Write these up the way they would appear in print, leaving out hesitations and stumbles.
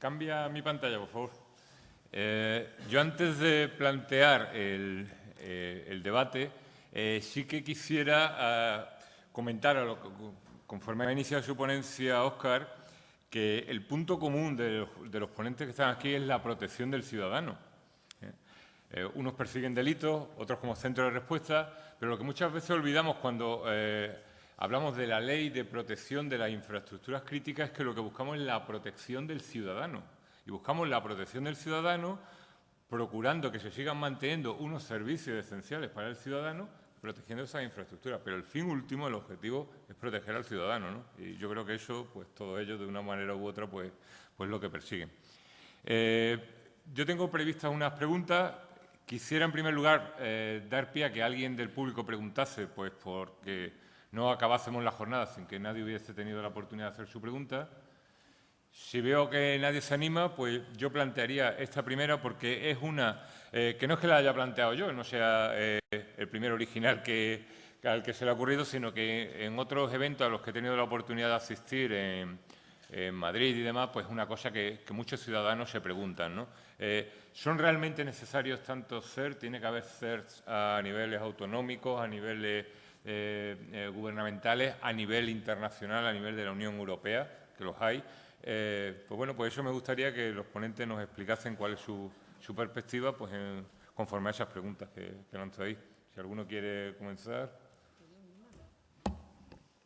Cambia mi pantalla, por favor. Yo antes de plantear el debate, sí que quisiera comentar, conforme ha iniciado su ponencia Óscar, que el punto común de los ponentes que están aquí es la protección del ciudadano. Unos persiguen delitos, otros como centro de respuesta, pero lo que muchas veces olvidamos cuando hablamos de la ley de protección de las infraestructuras críticas es que lo que buscamos es la protección del ciudadano. Y buscamos la protección del ciudadano procurando que se sigan manteniendo unos servicios esenciales para el ciudadano, protegiendo esas infraestructuras. Pero el fin último, el objetivo, es proteger al ciudadano, ¿no? Y yo creo que eso, pues todos ellos, de una manera u otra, pues lo que persiguen. Yo tengo previstas unas preguntas. Quisiera, en primer lugar, dar pie a que alguien del público preguntase, pues porque no acabásemos la jornada sin que nadie hubiese tenido la oportunidad de hacer su pregunta. Si veo que nadie se anima, pues yo plantearía esta primera porque es una que no es que la haya planteado yo, no sea el primer original al que se le ha ocurrido, sino que en otros eventos a los que he tenido la oportunidad de asistir en Madrid y demás, pues una cosa que muchos ciudadanos se preguntan, ¿no? ¿Son realmente necesarios tantos CERT? ¿Tiene que haber CERT a niveles autonómicos, a niveles gubernamentales, a nivel internacional, a nivel de la Unión Europea, que los hay? Pues bueno, pues eso me gustaría que los ponentes nos explicasen cuál es su perspectiva, pues conforme a esas preguntas que lanzáis. Si alguno quiere comenzar.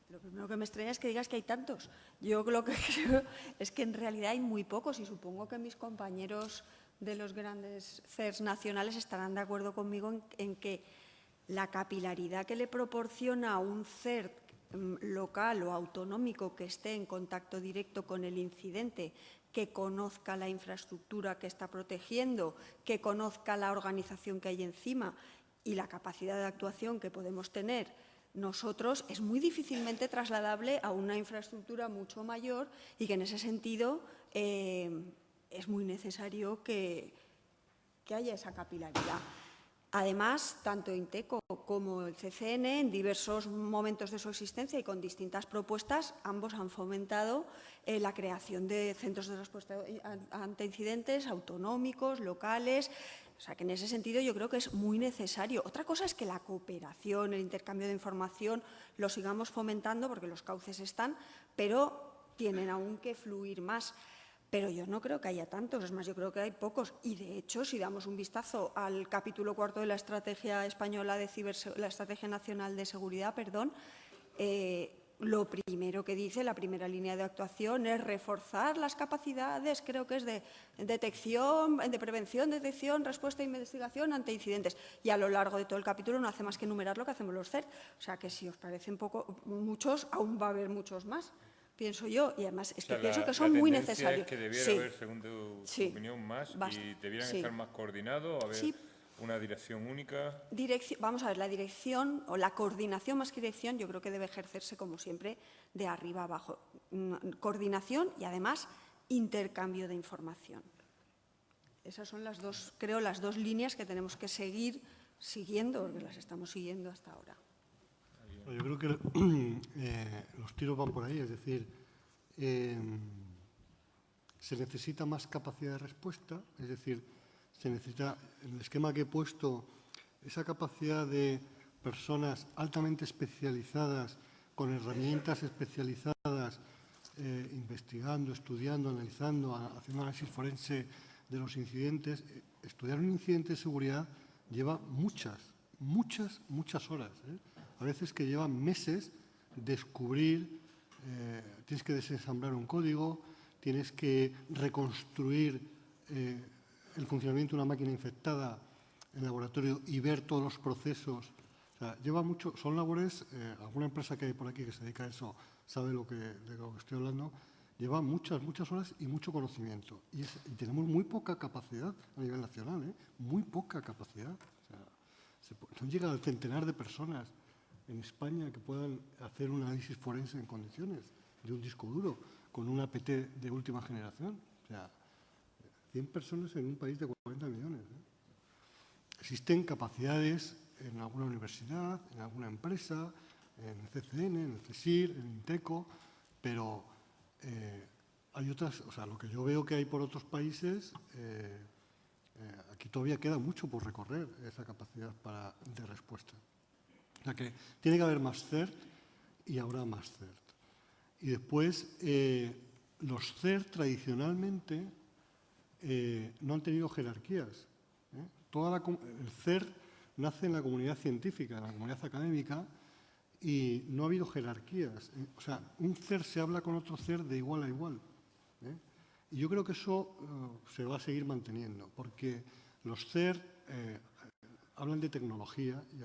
Lo primero que me extraña es que digas que hay tantos. Yo lo que creo es que en realidad hay muy pocos y supongo que mis compañeros de los grandes CERS nacionales estarán de acuerdo conmigo en que la capilaridad que le proporciona un CERT local o autonómico que esté en contacto directo con el incidente, que conozca la infraestructura que está protegiendo, que conozca la organización que hay encima y la capacidad de actuación que podemos tener nosotros, es muy difícilmente trasladable a una infraestructura mucho mayor y que en ese sentido es muy necesario que haya esa capilaridad. Además, tanto INTECO como el CCN, en diversos momentos de su existencia y con distintas propuestas, ambos han fomentado la creación de centros de respuesta ante incidentes autonómicos, locales. O sea, que en ese sentido yo creo que es muy necesario. Otra cosa es que la cooperación, el intercambio de información, lo sigamos fomentando porque los cauces están, pero tienen aún que fluir más. Pero yo no creo que haya tantos, es más, yo creo que hay pocos. Y, de hecho, si damos un vistazo al capítulo 4 de la Estrategia Española de la Estrategia Nacional de Seguridad, lo primero que dice, la primera línea de actuación, es reforzar las capacidades, creo que es de detección, de prevención, detección, respuesta e investigación ante incidentes. Y a lo largo de todo el capítulo no hace más que enumerar lo que hacemos los CERT. O sea, que si os parecen muchos, aún va a haber muchos más. Pienso yo, y además es que pienso que son muy necesarios. Es que debiera haber, según tu opinión, más y debieran estar más coordinados, haber una dirección única. Vamos a ver, la dirección o la coordinación más que dirección yo creo que debe ejercerse, como siempre, de arriba a abajo. Coordinación y, además, intercambio de información. Esas son las dos, creo, las dos líneas que tenemos que seguir siguiendo, porque las estamos siguiendo hasta ahora. Yo creo que los tiros van por ahí, es decir, se necesita más capacidad de respuesta, es decir, se necesita, en el esquema que he puesto, esa capacidad de personas altamente especializadas, con herramientas especializadas, investigando, estudiando, analizando, haciendo análisis forense de los incidentes. Estudiar un incidente de seguridad lleva muchas horas, A veces que llevan meses descubrir, tienes que desensamblar un código, tienes que reconstruir el funcionamiento de una máquina infectada en laboratorio y ver todos los procesos. O sea, lleva mucho, son labores, alguna empresa que hay por aquí que se dedica a eso sabe de lo que estoy hablando, lleva muchas horas y mucho conocimiento. Y tenemos muy poca capacidad a nivel nacional, muy poca capacidad. O sea, no llega al centenar de personas en España que puedan hacer un análisis forense en condiciones de un disco duro con un APT de última generación. O sea, 100 personas en un país de 40 millones. Existen capacidades en alguna universidad, en alguna empresa, en el CCN, en el CSIR, en INTECO, pero hay otras, o sea, lo que yo veo que hay por otros países, aquí todavía queda mucho por recorrer esa capacidad de respuesta. O sea que tiene que haber más CERT y habrá más CERT. Y después, los CERT tradicionalmente no han tenido jerarquías. El CERT nace en la comunidad científica, en la comunidad académica, y no ha habido jerarquías. O sea, un CERT se habla con otro CERT de igual a igual. Y yo creo que eso se va a seguir manteniendo, porque los CERT hablan de tecnología y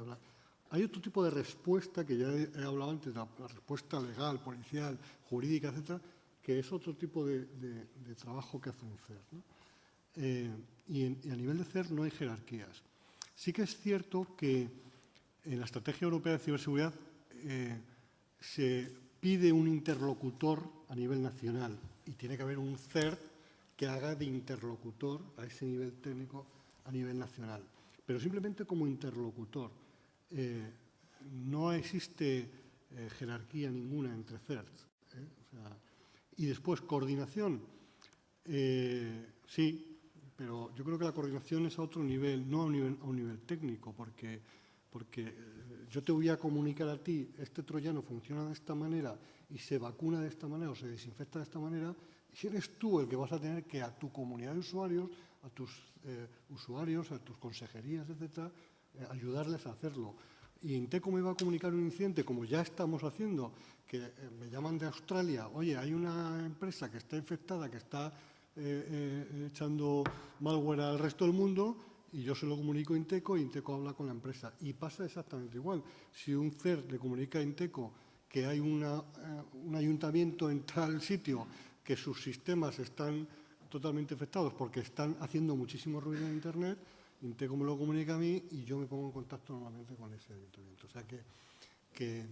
hay otro tipo de respuesta que ya he hablado antes, la respuesta legal, policial, jurídica, etcétera, que es otro tipo de trabajo que hace un CERT, ¿no? Y a nivel de CERT no hay jerarquías. Sí que es cierto que en la Estrategia Europea de Ciberseguridad se pide un interlocutor a nivel nacional y tiene que haber un CERT que haga de interlocutor a ese nivel técnico a nivel nacional. Pero simplemente como interlocutor. No existe jerarquía ninguna entre CERTs. O sea, y después, coordinación. Sí, pero yo creo que la coordinación es a otro nivel, no a un nivel técnico, porque yo te voy a comunicar a ti, este troyano funciona de esta manera y se vacuna de esta manera o se desinfecta de esta manera, y eres tú el que vas a tener que a tu comunidad de usuarios, a tus usuarios, a tus consejerías, etcétera, ayudarles a hacerlo. Y Inteco me va a comunicar un incidente, como ya estamos haciendo, que me llaman de Australia, oye, hay una empresa que está infectada, que está echando malware al resto del mundo, y yo se lo comunico a Inteco y Inteco habla con la empresa. Y pasa exactamente igual. Si un CERT le comunica a Inteco que hay un ayuntamiento en tal sitio, que sus sistemas están totalmente afectados porque están haciendo muchísimo ruido en Internet, Inteco me lo comunica a mí y yo me pongo en contacto normalmente con ese ayuntamiento. O sea que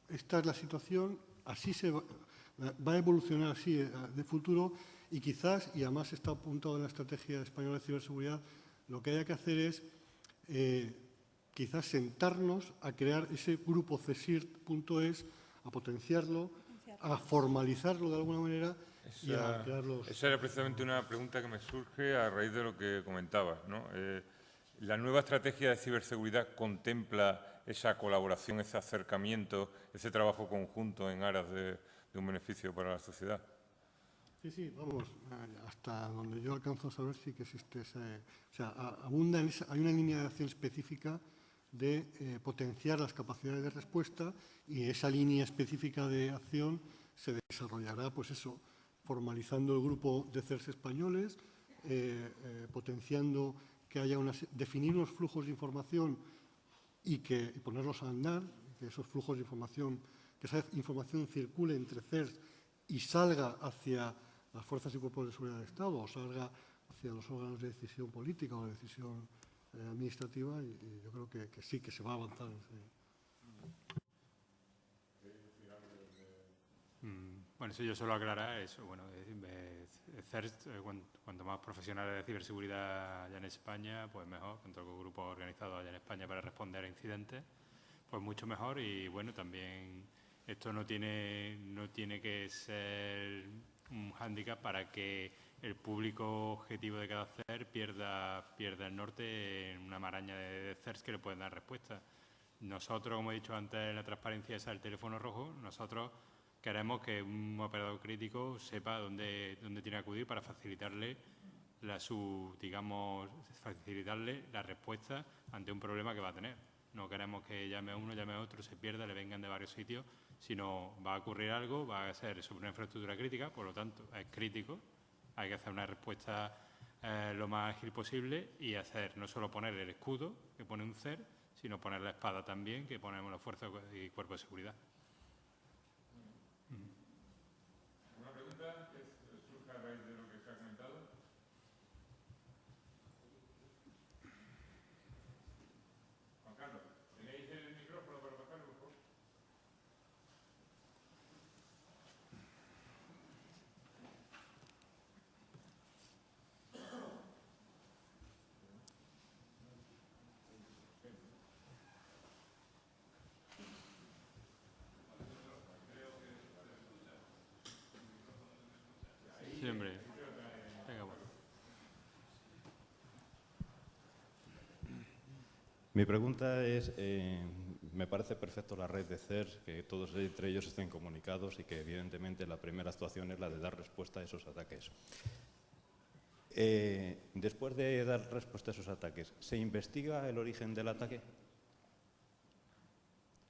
esta es la situación, así va a evolucionar así de futuro y quizás, y además está apuntado en la Estrategia Española de Ciberseguridad, lo que haya que hacer es quizás sentarnos a crear ese grupo CSIRT.es, a potenciarlo, a formalizarlo de alguna manera y a crear los... Esa era precisamente una pregunta que me surge a raíz de lo que comentabas, ¿no? ¿La nueva estrategia de ciberseguridad contempla esa colaboración, ese acercamiento, ese trabajo conjunto en aras de un beneficio para la sociedad? Sí, vamos, hasta donde yo alcanzo a saber sí que existe ese... O sea, hay una línea de acción específica de potenciar las capacidades de respuesta y esa línea específica de acción se desarrollará, pues eso, formalizando el grupo de CERS españoles, potenciando que haya definir unos flujos de información y ponerlos a andar, que esos flujos de información, que esa información circule entre CERS y salga hacia las fuerzas y cuerpos de seguridad del Estado o salga hacia los órganos de decisión política o de decisión administrativa y yo creo que sí, que se va a avanzar en ese. Bueno, sí, yo solo aclarar eso. Bueno, CERT, cuanto más profesionales de ciberseguridad haya en España, pues mejor. Cuanto grupos organizados haya en España para responder a incidentes, pues mucho mejor. Y bueno, también esto no tiene que ser un hándicap para que el público objetivo de cada CERT pierda el norte en una maraña de CERTs que le pueden dar respuesta. Nosotros, como he dicho antes, en la transparencia esa del teléfono rojo, nosotros queremos que un operador crítico sepa dónde tiene que acudir para facilitarle facilitarle la respuesta ante un problema que va a tener. No queremos que llame a uno, llame a otro, se pierda, le vengan de varios sitios, sino va a ocurrir algo, va a ser sobre una infraestructura crítica, por lo tanto es crítico, hay que hacer una respuesta lo más ágil posible y no solo poner el escudo que pone un CERT, sino poner la espada también que ponemos las fuerzas y cuerpos de seguridad. ¿Una pregunta que surja a raíz de lo que se ha comentado? Juan Carlos, ¿tenéis el micrófono para pasarlo, por favor? Mi pregunta es, me parece perfecto la red de CERS, que todos entre ellos estén comunicados y que evidentemente la primera actuación es la de dar respuesta a esos ataques. Después de dar respuesta a esos ataques, ¿se investiga el origen del ataque?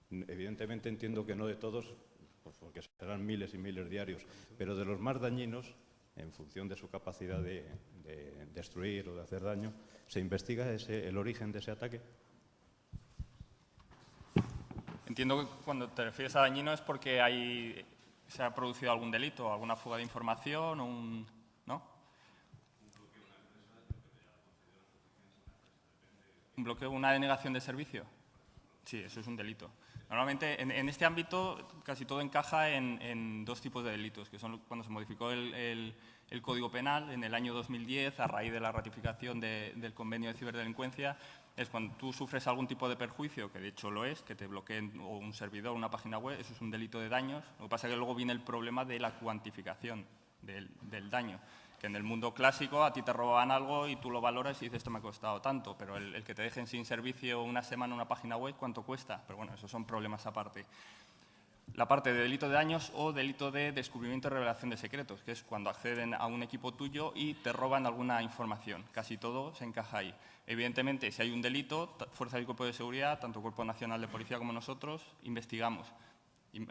Evidentemente entiendo que no de todos, pues porque serán miles y miles diarios, pero de los más dañinos, en función de su capacidad de destruir o de hacer daño, ¿se investiga el origen de ese ataque? Entiendo que cuando te refieres a dañino es porque se ha producido algún delito, alguna fuga de información, ¿no? ¿Un bloqueo, una denegación de servicio? Sí, eso es un delito. Normalmente, en este ámbito, casi todo encaja en dos tipos de delitos, que son cuando se modificó el Código Penal en el año 2010, a raíz de la ratificación del Convenio de Ciberdelincuencia, es cuando tú sufres algún tipo de perjuicio, que de hecho lo es, que te bloqueen o un servidor o una página web, eso es un delito de daños. Lo que pasa es que luego viene el problema de la cuantificación del daño, que en el mundo clásico a ti te robaban algo y tú lo valoras y dices, esto me ha costado tanto, pero el que te dejen sin servicio una semana una página web, ¿cuánto cuesta? Pero bueno, esos son problemas aparte. La parte de delito de daños o delito de descubrimiento y revelación de secretos, que es cuando acceden a un equipo tuyo y te roban alguna información. Casi todo se encaja ahí. Evidentemente, si hay un delito, Fuerzas y Cuerpos de Seguridad, tanto Cuerpo Nacional de Policía como nosotros, investigamos.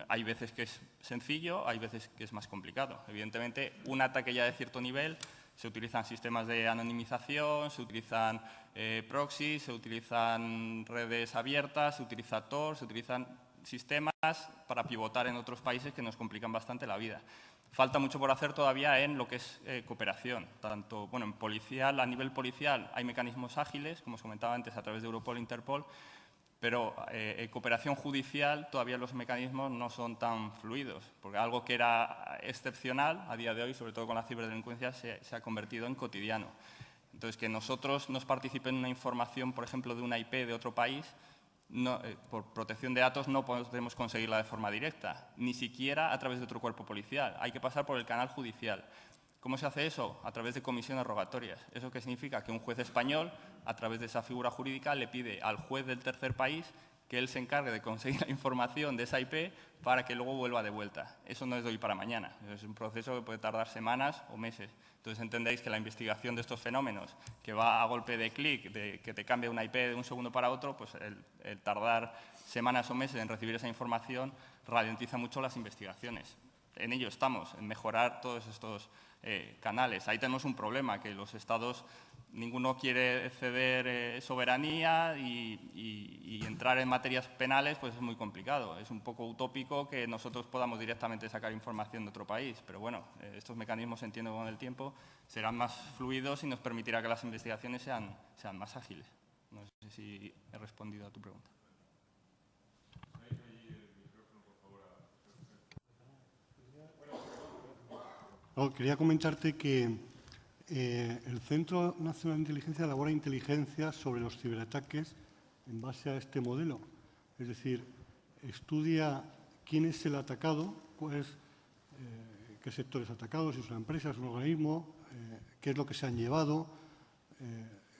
Hay veces que es sencillo, hay veces que es más complicado. Evidentemente, un ataque ya de cierto nivel, se utilizan sistemas de anonimización, se utilizan proxies, se utilizan redes abiertas, se utiliza Tor, se utilizan sistemas para pivotar en otros países que nos complican bastante la vida. Falta mucho por hacer todavía en lo que es cooperación. Tanto, bueno, en policial, a nivel policial hay mecanismos ágiles, como os comentaba antes, a través de Europol e Interpol, pero en cooperación judicial todavía los mecanismos no son tan fluidos, porque algo que era excepcional a día de hoy, sobre todo con la ciberdelincuencia, se ha convertido en cotidiano. Entonces, que nosotros nos participen en una información, por ejemplo, de una IP de otro país, por protección de datos no podemos conseguirla de forma directa, ni siquiera a través de otro cuerpo policial. Hay que pasar por el canal judicial. ¿Cómo se hace eso? A través de comisiones rogatorias. ¿Eso qué significa? Que un juez español, a través de esa figura jurídica, le pide al juez del tercer país que él se encargue de conseguir la información de esa IP para que luego vuelva de vuelta. Eso no es de hoy para mañana. Es un proceso que puede tardar semanas o meses. Entonces entendéis que la investigación de estos fenómenos, que va a golpe de clic, de que te cambia una IP de un segundo para otro, pues el tardar semanas o meses en recibir esa información ralentiza mucho las investigaciones. En ello estamos, en mejorar todos estos canales. Ahí tenemos un problema, que los estados, ninguno quiere ceder soberanía y entrar en materias penales pues es muy complicado. Es un poco utópico que nosotros podamos directamente sacar información de otro país, pero bueno, estos mecanismos, entiendo, con el tiempo serán más fluidos y nos permitirá que las investigaciones sean más ágiles. No sé si he respondido a tu pregunta. Quería comentarte que el Centro Nacional de Inteligencia elabora inteligencia sobre los ciberataques en base a este modelo. Es decir, estudia quién es el atacado, qué sector es atacado, si es una empresa, es un organismo, qué es lo que se han llevado,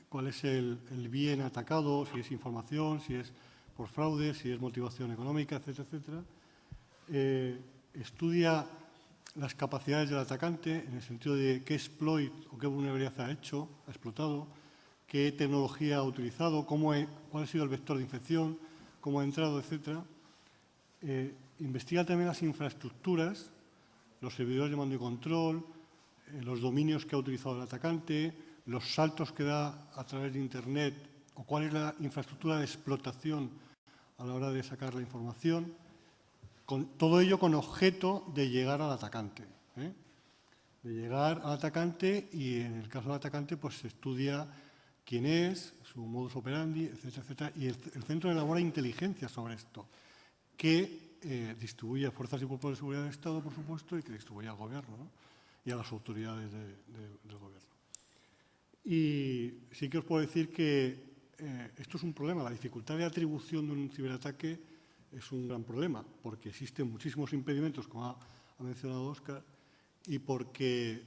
cuál es el bien atacado, si es información, si es por fraude, si es motivación económica, etcétera, etcétera. Estudia las capacidades del atacante, en el sentido de qué exploit o qué vulnerabilidad ha hecho, ha explotado, qué tecnología ha utilizado, cuál ha sido el vector de infección, cómo ha entrado, etc. Investiga también las infraestructuras, los servidores de mando y control, los dominios que ha utilizado el atacante, los saltos que da a través de Internet o cuál es la infraestructura de explotación a la hora de sacar la información. Todo ello con objeto de llegar al atacante. De llegar al atacante y, en el caso del atacante, pues se estudia quién es, su modus operandi, etcétera, etcétera. Y el centro elabora inteligencia sobre esto, que distribuye a fuerzas y cuerpos de seguridad del Estado, por supuesto, y que distribuye al Gobierno, ¿no? Y a las autoridades del Gobierno. Y sí que os puedo decir que esto es un problema. La dificultad de atribución de un ciberataque es un gran problema, porque existen muchísimos impedimentos, como ha mencionado Óscar, y porque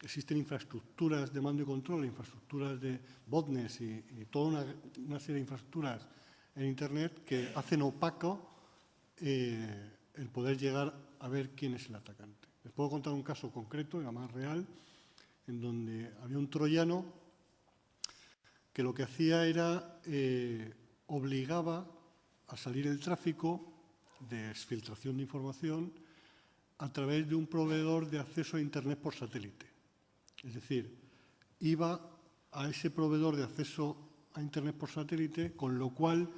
existen infraestructuras de mando y control, infraestructuras de botnets y toda una serie de infraestructuras en Internet que hacen opaco el poder llegar a ver quién es el atacante. Les puedo contar un caso concreto, además real, en donde había un troyano que lo que hacía era obligaba a salir el tráfico de exfiltración de información a través de un proveedor de acceso a Internet por satélite. Es decir, iba a ese proveedor de acceso a Internet por satélite, con lo cual,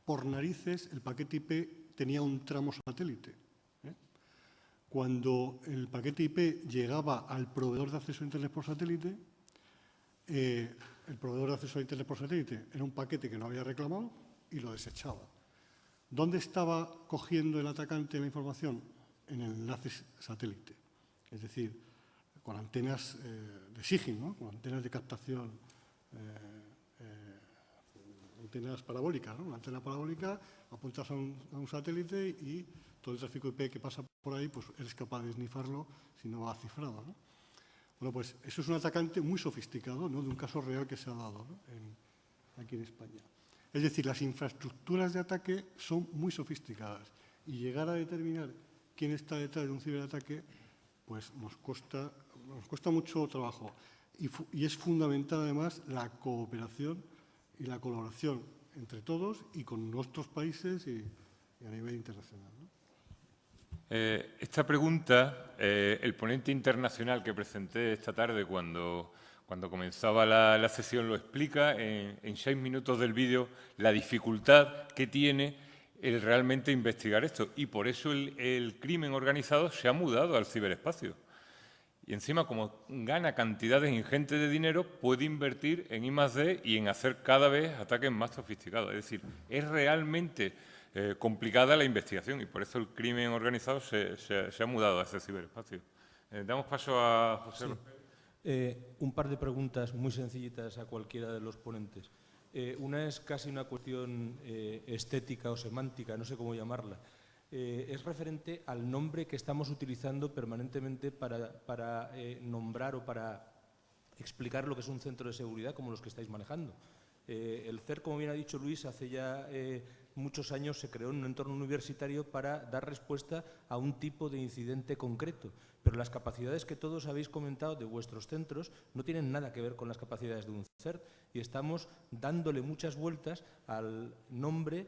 por narices, el paquete IP tenía un tramo satélite. Cuando el paquete IP llegaba al proveedor de acceso a Internet por satélite, el proveedor de acceso a Internet por satélite era un paquete que no había reclamado y lo desechaba. ¿Dónde estaba cogiendo el atacante la información? En el enlace satélite. Es decir, con antenas de SIGINT, ¿no? Con antenas de captación, antenas parabólicas, ¿no? Una antena parabólica, apuntas a un satélite y todo el tráfico IP que pasa por ahí, pues eres capaz de esnifarlo si no va cifrado, ¿no? Bueno, pues eso es un atacante muy sofisticado, ¿no? De un caso real que se ha dado, ¿no? Aquí en España. Es decir, las infraestructuras de ataque son muy sofisticadas y llegar a determinar quién está detrás de un ciberataque, pues nos cuesta mucho trabajo. Y es fundamental, además, la cooperación y la colaboración entre todos y con nuestros países y a nivel internacional, ¿no? Esta pregunta, el ponente internacional que presenté esta tarde cuando comenzaba la sesión lo explica en 6 minutos del vídeo la dificultad que tiene el realmente investigar esto. Y por eso el crimen organizado se ha mudado al ciberespacio. Y encima, como gana cantidades ingentes de dinero, puede invertir en I+D y en hacer cada vez ataques más sofisticados. Es decir, es realmente complicada la investigación y por eso el crimen organizado se ha mudado a ese ciberespacio. Damos paso a José. Sí. Un par de preguntas muy sencillitas a cualquiera de los ponentes. Una es casi una cuestión estética o semántica, no sé cómo llamarla. Es referente al nombre que estamos utilizando permanentemente para nombrar o para explicar lo que es un centro de seguridad como los que estáis manejando. El CERT, como bien ha dicho Luis, hace ya muchos años se creó en un entorno universitario para dar respuesta a un tipo de incidente concreto. Pero las capacidades que todos habéis comentado de vuestros centros no tienen nada que ver con las capacidades de un CERT y estamos dándole muchas vueltas al nombre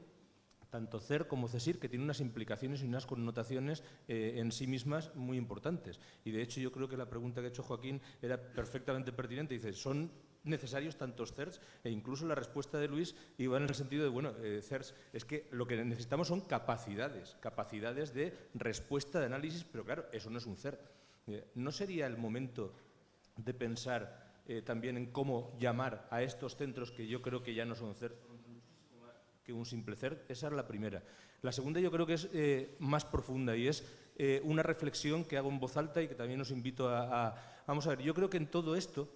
tanto CERT como CSIR, que tiene unas implicaciones y unas connotaciones en sí mismas muy importantes. Y de hecho yo creo que la pregunta que ha hecho Joaquín era perfectamente pertinente. Dice, son necesarios tantos CERTs e incluso la respuesta de Luis iba en el sentido de, bueno, CERTs, es que lo que necesitamos son capacidades de respuesta, de análisis, pero claro, eso no es un CERT. ¿No sería el momento de pensar también en cómo llamar a estos centros que yo creo que ya no son CERT que un simple CERT? Esa es la primera. La segunda yo creo que es más profunda y es una reflexión que hago en voz alta y que también os invito a... Vamos a ver, yo creo que en todo esto,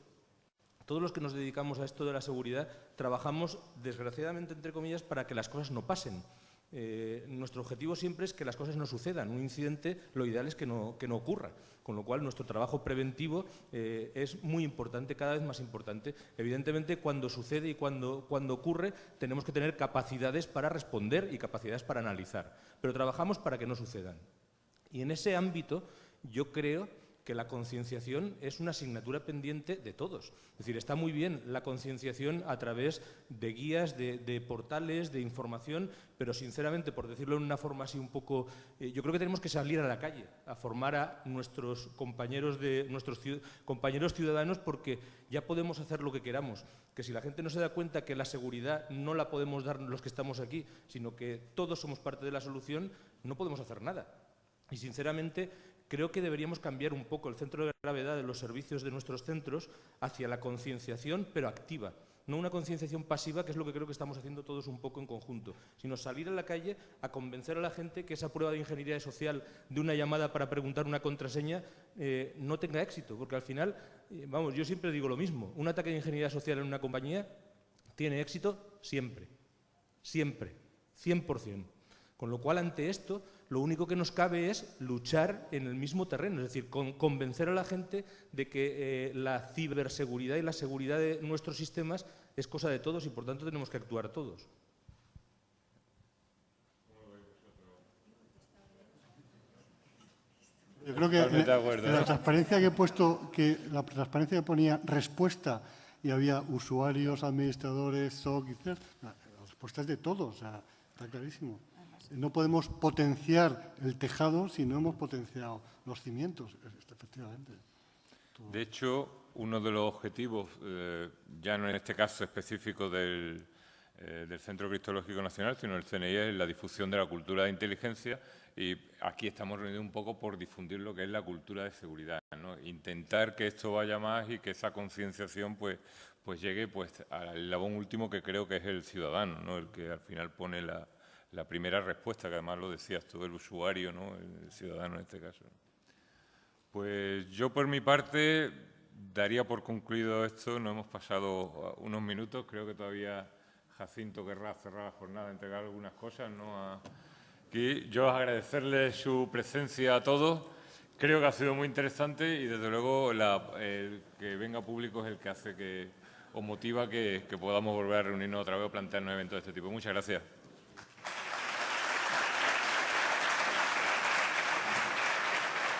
todos los que nos dedicamos a esto de la seguridad, trabajamos, desgraciadamente, entre comillas, para que las cosas no pasen. Nuestro objetivo siempre es que las cosas no sucedan. Un incidente, lo ideal es que no ocurra. Con lo cual, nuestro trabajo preventivo es muy importante, cada vez más importante. Evidentemente, cuando sucede y cuando ocurre, tenemos que tener capacidades para responder y capacidades para analizar. Pero trabajamos para que no sucedan. Y en ese ámbito, yo creo que la concienciación es una asignatura pendiente de todos. Es decir, está muy bien la concienciación a través de guías, de portales, de información, pero sinceramente, por decirlo de una forma así un poco... yo creo que tenemos que salir a la calle, a formar a nuestros compañeros ciudadanos, porque ya podemos hacer lo que queramos. Que si la gente no se da cuenta que la seguridad no la podemos dar los que estamos aquí, sino que todos somos parte de la solución, no podemos hacer nada. Y sinceramente, creo que deberíamos cambiar un poco el centro de gravedad de los servicios de nuestros centros hacia la concienciación, pero activa. No una concienciación pasiva, que es lo que creo que estamos haciendo todos un poco en conjunto, sino salir a la calle a convencer a la gente que esa prueba de ingeniería social de una llamada para preguntar una contraseña no tenga éxito, porque al final, vamos, yo siempre digo lo mismo, un ataque de ingeniería social en una compañía tiene éxito siempre, siempre, 100%. Con lo cual, ante esto, lo único que nos cabe es luchar en el mismo terreno, es decir, convencer a la gente de que la ciberseguridad y la seguridad de nuestros sistemas es cosa de todos y, por tanto, tenemos que actuar todos. Yo creo que en la transparencia que he puesto, la transparencia que ponía respuesta y había usuarios, administradores, SOC, la respuesta es de todos, o sea, está clarísimo. No podemos potenciar el tejado si no hemos potenciado los cimientos, efectivamente. De hecho, uno de los objetivos, ya no en este caso específico del Centro Criptológico Nacional, sino del CNI, es la difusión de la cultura de inteligencia, y aquí estamos reunidos un poco por difundir lo que es la cultura de seguridad, ¿no? Intentar que esto vaya más y que esa concienciación pues llegue pues al eslabón último, que creo que es el ciudadano, ¿no? El que al final pone la primera respuesta, que además lo decías tú, el usuario, ¿no? El ciudadano en este caso. Pues yo, por mi parte, daría por concluido esto. Nos hemos pasado unos minutos. Creo que todavía Jacinto querrá cerrar la jornada, entregar algunas cosas, ¿no? Aquí yo agradecerles su presencia a todos. Creo que ha sido muy interesante y, desde luego, el que venga público es el que hace o motiva que podamos volver a reunirnos otra vez o plantearnos eventos de este tipo. Muchas gracias.